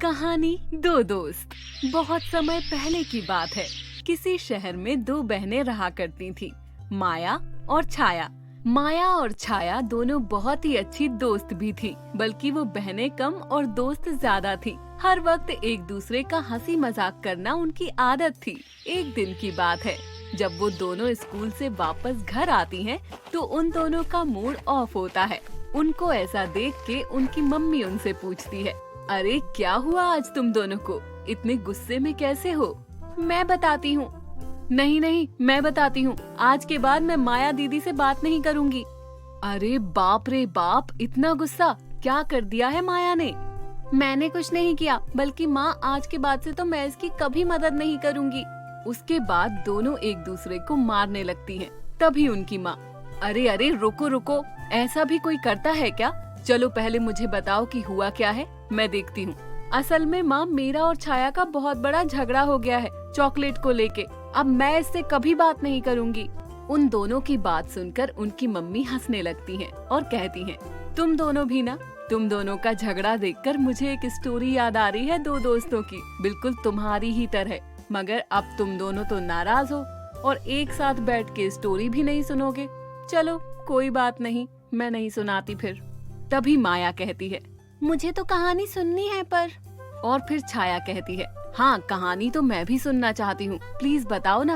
कहानी दो दोस्त। बहुत समय पहले की बात है। किसी शहर में दो बहनें रहा करती थीं, माया और छाया। माया और छाया दोनों बहुत ही अच्छी दोस्त भी थीं, बल्कि वो बहनें कम और दोस्त ज्यादा थीं। हर वक्त एक दूसरे का हंसी मजाक करना उनकी आदत थी। एक दिन की बात है, जब वो दोनों स्कूल से वापस घर आती हैं, तो उन दोनों का मूड ऑफ होता है। उनको ऐसा देख के उनकी मम्मी उनसे पूछती है, अरे क्या हुआ आज तुम दोनों को, इतने गुस्से में कैसे हो? मैं बताती हूँ। नहीं, मैं बताती हूँ। आज के बाद मैं माया दीदी से बात नहीं करूँगी। अरे बाप रे बाप, इतना गुस्सा क्या कर दिया है माया ने? मैंने कुछ नहीं किया, बल्कि माँ आज के बाद से तो मैं इसकी कभी मदद नहीं करूँगी। उसके बाद दोनों एक दूसरे को मारने लगती हैं। तभी उनकी माँ, अरे रुको, ऐसा भी कोई करता है क्या? चलो पहले मुझे बताओ कि हुआ क्या है, मैं देखती हूँ। असल में माँ, मेरा और छाया का बहुत बड़ा झगड़ा हो गया है चॉकलेट को लेके। अब मैं इससे कभी बात नहीं करूँगी। उन दोनों की बात सुनकर उनकी मम्मी हंसने लगती हैं और कहती हैं, तुम दोनों भी ना, तुम दोनों का झगड़ा देखकर मुझे एक स्टोरी याद आ रही है दो दोस्तों की, बिल्कुल तुम्हारी ही तरह। मगर अब तुम दोनों तो नाराज हो और एक साथ बैठ के स्टोरी भी नहीं सुनोगे। चलो कोई बात नहीं, मैं नहीं सुनाती फिर। तभी माया कहती है, मुझे तो कहानी सुननी है पर। और फिर छाया कहती है, हाँ कहानी तो मैं भी सुनना चाहती हूँ, प्लीज बताओ ना।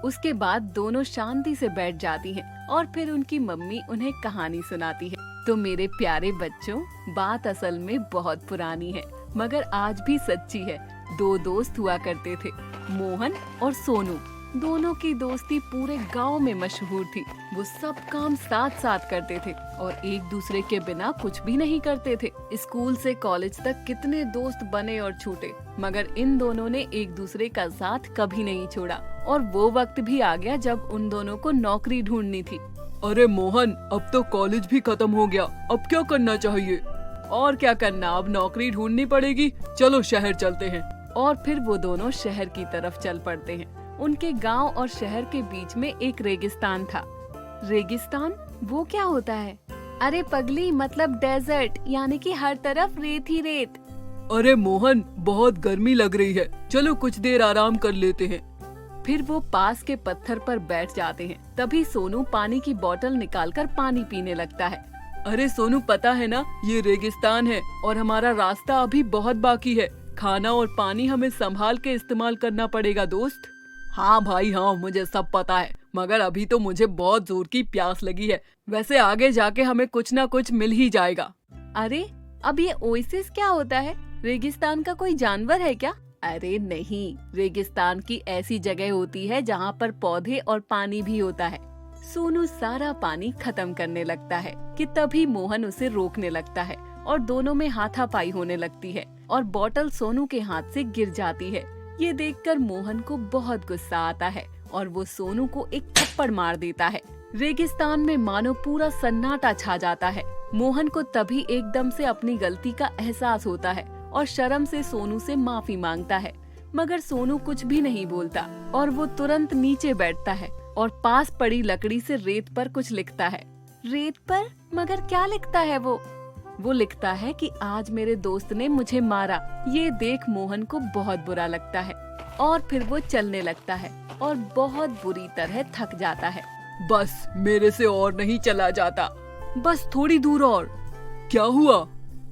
उसके बाद दोनों शांति से बैठ जाती हैं और फिर उनकी मम्मी उन्हें कहानी सुनाती है। तो मेरे प्यारे बच्चों, बात असल में बहुत पुरानी है, मगर आज भी सच्ची है। दो दोस्त हुआ करते थे, मोहन और सोनू। दोनों की दोस्ती पूरे गांव में मशहूर थी। वो सब काम साथ साथ करते थे और एक दूसरे के बिना कुछ भी नहीं करते थे। स्कूल से कॉलेज तक कितने दोस्त बने और छूटे, मगर इन दोनों ने एक दूसरे का साथ कभी नहीं छोड़ा। और वो वक्त भी आ गया जब उन दोनों को नौकरी ढूंढनी थी। अरे मोहन, अब तो कॉलेज भी खत्म हो गया, अब क्या करना चाहिए? और क्या करना, अब नौकरी ढूंढनी पड़ेगी। चलो शहर चलते हैं। और फिर वो दोनों शहर की तरफ चल पड़ते हैं। उनके गांव और शहर के बीच में एक रेगिस्तान था। रेगिस्तान वो क्या होता है? अरे पगली, मतलब डेजर्ट, यानी कि हर तरफ रेत ही रेत। अरे मोहन, बहुत गर्मी लग रही है, चलो कुछ देर आराम कर लेते हैं। फिर वो पास के पत्थर पर बैठ जाते हैं। तभी सोनू पानी की बोतल निकालकर पानी पीने लगता है। अरे सोनू, पता है ना, ये रेगिस्तान है और हमारा रास्ता अभी बहुत बाकी है। खाना और पानी हमें संभाल के इस्तेमाल करना पड़ेगा दोस्त। हाँ भाई हाँ, मुझे सब पता है, मगर अभी तो मुझे बहुत जोर की प्यास लगी है। वैसे आगे जाके हमें कुछ ना कुछ मिल ही जाएगा। अरे अब ये ओएसिस क्या होता है? रेगिस्तान का कोई जानवर है क्या? अरे नहीं, रेगिस्तान की ऐसी जगह होती है जहाँ पर पौधे और पानी भी होता है। सोनू सारा पानी खत्म करने लगता है कि तभी मोहन उसे रोकने लगता है और दोनों में हाथापाई होने लगती है और बोतल सोनू के हाथ से गिर जाती है। ये देखकर मोहन को बहुत गुस्सा आता है और वो सोनू को एक थप्पड़ मार देता है। रेगिस्तान में मानो पूरा सन्नाटा छा जाता है। मोहन को तभी एकदम से अपनी गलती का एहसास होता है और शर्म से सोनू से माफी मांगता है, मगर सोनू कुछ भी नहीं बोलता और वो तुरंत नीचे बैठता है और पास पड़ी लकड़ी से रेत पर कुछ लिखता है। रेत पर? मगर क्या लिखता है वो? वो लिखता है कि आज मेरे दोस्त ने मुझे मारा। ये देख मोहन को बहुत बुरा लगता है और फिर वो चलने लगता है और बहुत बुरी तरह थक जाता है। बस मेरे से और नहीं चला जाता, बस थोड़ी दूर और। क्या हुआ?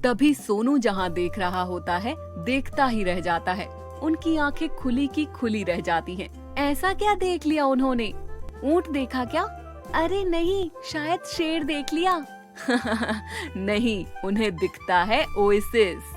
तभी सोनू जहाँ देख रहा होता है, देखता ही रह जाता है। उनकी आंखें खुली की खुली रह जाती हैं। ऐसा क्या देख लिया उन्होंने? ऊंट देखा क्या? अरे नहीं, शायद शेर देख लिया। नहीं, उन्हें दिखता है ओएसिस।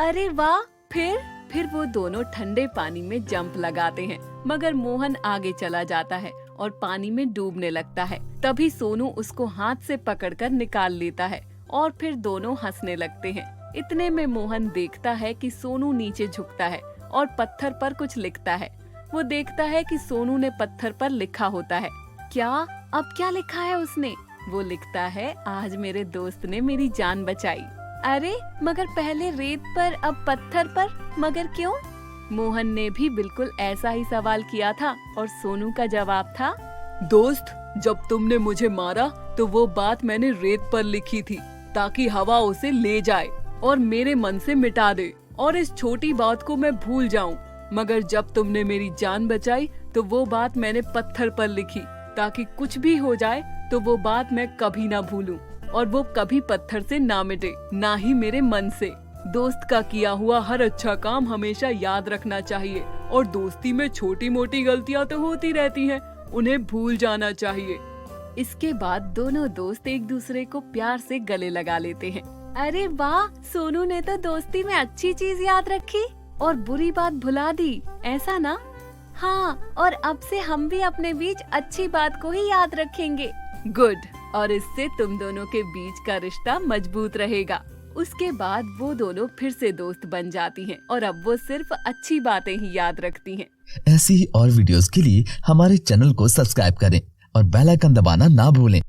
अरे वाह! फिर वो दोनों ठंडे पानी में जंप लगाते हैं, मगर मोहन आगे चला जाता है और पानी में डूबने लगता है। तभी सोनू उसको हाथ से पकड़कर निकाल लेता है और फिर दोनों हंसने लगते हैं। इतने में मोहन देखता है कि सोनू नीचे झुकता है और पत्थर पर कुछ लिखता है। वो देखता है कि सोनू ने पत्थर पर लिखा होता है। क्या? अब क्या लिखा है उसने? वो लिखता है, आज मेरे दोस्त ने मेरी जान बचाई। अरे मगर पहले रेत पर, अब पत्थर पर, मगर क्यों? मोहन ने भी बिल्कुल ऐसा ही सवाल किया था और सोनू का जवाब था, दोस्त, जब तुमने मुझे मारा तो वो बात मैंने रेत पर लिखी थी ताकि हवा उसे ले जाए और मेरे मन से मिटा दे, और इस छोटी बात को मैं भूल जाऊं। मगर जब तुमने मेरी जान बचाई तो वो बात मैंने पत्थर पर लिखी, ताकि कुछ भी हो जाए तो वो बात मैं कभी ना भूलूं और वो कभी पत्थर से ना मिटे, ना ही मेरे मन से। दोस्त का किया हुआ हर अच्छा काम हमेशा याद रखना चाहिए और दोस्ती में छोटी मोटी गलतियां तो होती रहती हैं, उन्हें भूल जाना चाहिए। इसके बाद दोनों दोस्त एक दूसरे को प्यार से गले लगा लेते हैं। अरे वाह, सोनू ने तो दोस्ती में अच्छी चीज याद रखी और बुरी बात भुला दी, ऐसा ना? हाँ, और अब से हम भी अपने बीच अच्छी बात को ही याद रखेंगे। गुड, और इससे तुम दोनों के बीच का रिश्ता मजबूत रहेगा। उसके बाद वो दोनों फिर से दोस्त बन जाती हैं और अब वो सिर्फ अच्छी बातें ही याद रखती हैं। ऐसी ही और वीडियोस के लिए हमारे चैनल को सब्सक्राइब करें और बेल आइकन दबाना ना भूलें।